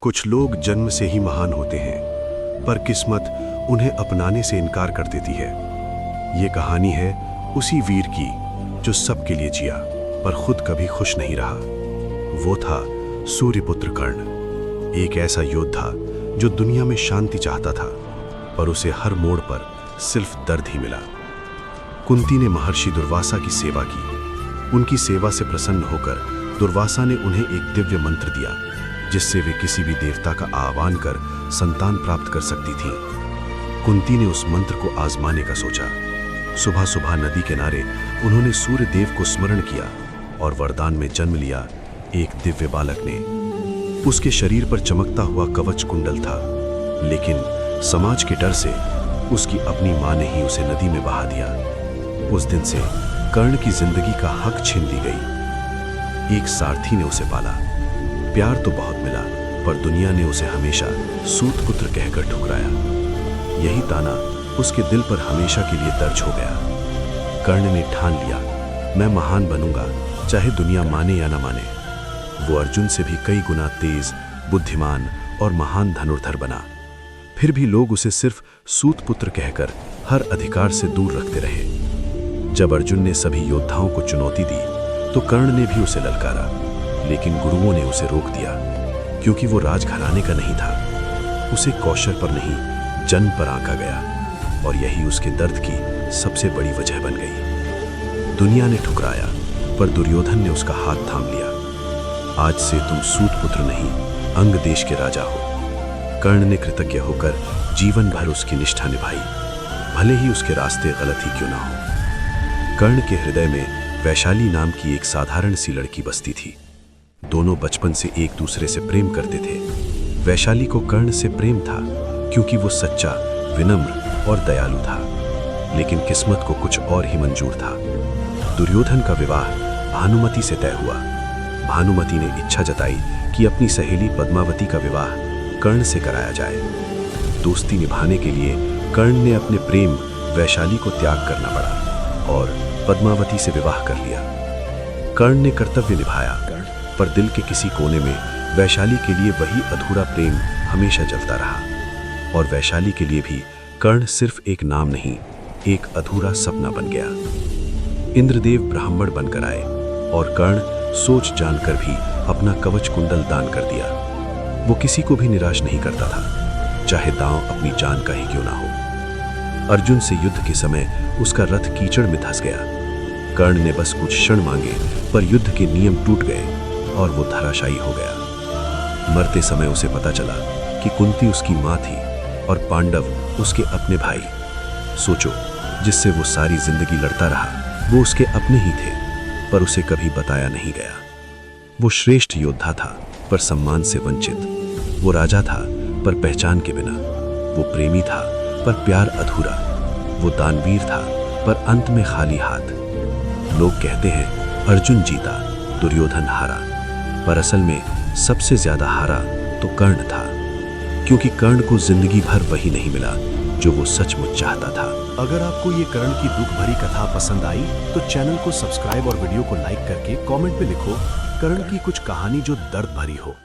कुछ लोग जन्म से ही महान होते हैं, पर किस्मत उन्हें अपनाने से इनकार कर देती है। ये कहानी है उसी वीर की जो सबके लिए जिया, पर खुद कभी खुश नहीं रहा। वो था सूर्यपुत्र कर्ण, एक ऐसा योद्धा जो दुनिया में शांति चाहता था, पर उसे हर मोड़ पर सिर्फ दर्द ही मिला। कुंती ने महर्षि दुर्वासा की सेवा की। उनकी सेवा से प्रसन्न होकर दुर्वासा ने उन्हें एक दिव्य मंत्र दिया, जिससे वे किसी भी देवता का आह्वान कर संतान प्राप्त कर सकती थीं। कुंती ने उस मंत्र को आजमाने का सोचा। सुबह सुबह नदी किनारे उन्होंने सूर्य देव को स्मरण किया और वरदान में जन्म लिया एक दिव्य बालक ने। उसके शरीर पर चमकता हुआ कवच कुंडल था, लेकिन समाज के डर से उसकी अपनी मां ने ही उसे नदी में बहा दिया। उस दिन से कर्ण की जिंदगी का हक छीन ली गई। एक सारथी ने उसे पाला। प्यार तो बहुत मिला, पर दुनिया ने उसे हमेशा सूतपुत्र कहकर ठुकराया। यही ताना उसके दिल पर हमेशा के लिए दर्ज हो गया। कर्ण ने ठान लिया, मैं महान बनूंगा, चाहे दुनिया माने या न माने। वो अर्जुन से भी कई गुना तेज, बुद्धिमान और महान धनुर्धर बना। फिर भी लोग उसे सिर्फ सूतपुत्र कहकर हर अधिकार से दूर रखते रहे। जब अर्जुन ने सभी योद्धाओं को चुनौती दी, तो कर्ण ने भी उसे ललकारा, लेकिन गुरुओं ने उसे रोक दिया, क्योंकि वो राजघराने का नहीं था। उसे कौशल पर नहीं, जन्म पर आंका गया, और यही उसके दर्द की सबसे बड़ी वजह बन गई। दुनिया ने ठुकराया, पर दुर्योधन ने उसका हाथ थाम लिया। आज से तुम सूतपुत्र नहीं, अंग देश के राजा हो। कर्ण ने कृतज्ञ होकर जीवन भर उसकी निष्ठा निभाई, भले ही उसके रास्ते गलत ही क्यों ना हो। कर्ण के हृदय में वैशाली नाम की एक साधारण सी लड़की बसती थी। दोनों बचपन से एक दूसरे से प्रेम करते थे। वैशाली को कर्ण से प्रेम था, क्योंकि वो सच्चा, विनम्र और दयालु था। लेकिन किस्मत को कुछ और ही मंजूर था। दुर्योधन का विवाह भानुमति से तय हुआ। भानुमति ने इच्छा जताई कि अपनी सहेली पद्मावती का विवाह कर्ण से कराया जाए। दोस्ती निभाने के लिए कर्ण ने अपने प्रेम वैशाली को त्याग करना पड़ा और पद्मावती से विवाह कर लिया। कर्ण ने कर्तव्य निभाया, पर दिल के किसी कोने में वैशाली के लिए वही अधूरा प्रेम हमेशा जलता रहा। और वैशाली के लिए भी कर्ण सिर्फ एक नाम नहीं, एक अधूरा सपना बन गया। इंद्रदेव ब्राह्मण बनकर आए, और कर्ण सोच जानकर भी अपना कवच कुंडल दान कर दिया। वो किसी को भी निराश नहीं करता था, चाहे दांव अपनी जान का ही क्यों ना हो। अर्जुन से युद्ध के समय उसका रथ कीचड़ में धंस गया। कर्ण ने बस कुछ क्षण मांगे, पर युद्ध के नियम टूट गए और वो धराशायी हो गया। मरते समय उसे पता चला कि कुंती उसकी मां थी और पांडव उसके अपने भाई। सोचो, जिससे वो सारी जिंदगी लड़ता रहा, वो उसके अपने ही थे, पर उसे कभी बताया नहीं गया। वो श्रेष्ठ योद्धा था, पर सम्मान से वंचित। वो राजा था, पर पहचान के बिना। वो प्रेमी था, पर प्यार अधूरा। वो दानवीर था, पर अंत में खाली हाथ। लोग कहते हैं अर्जुन जीता, दुर्योधन हारा, पर असल में सबसे ज्यादा हारा तो कर्ण था, क्योंकि कर्ण को जिंदगी भर वही नहीं मिला जो वो सचमुच चाहता था। अगर आपको ये कर्ण की दुख भरी कथा पसंद आई, तो चैनल को सब्सक्राइब और वीडियो को लाइक करके कमेंट में लिखो कर्ण की कुछ कहानी जो दर्द भरी हो।